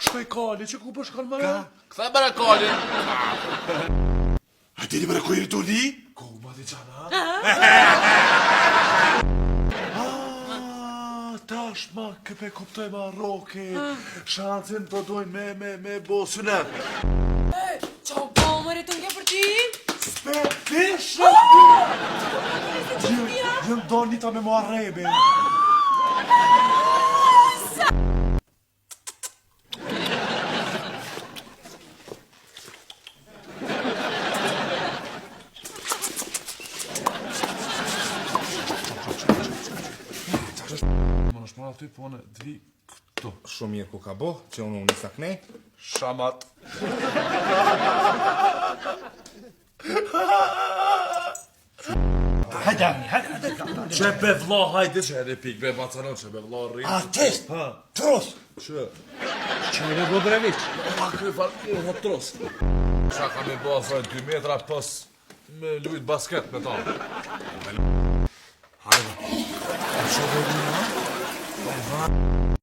shkoj kali, që ku po shkon më? Këthe bërë kalin. A dini bërë ku i rrituni? Ku ma di qana? Tash ma këpe kuptoj ma roki. Shancin po dojnë me bo synet. Qa po, mëre të nge për ti? Spe, fish! Jëm do njëta me mua rebe. Më në shmona ty, po në dvi këtu. Shumë mirë ku ka bo, që unë njësa kënej. Shamat. Hajde, Që be vla, hajde që edhe pik be bacanon, që be vla rritë. artist, tros. Që? Që e Bodrevic. A këj farë, o tros. Qa ka me bo asaj 2 metra pës me lujt basket me ta. Hajde. Që be vla?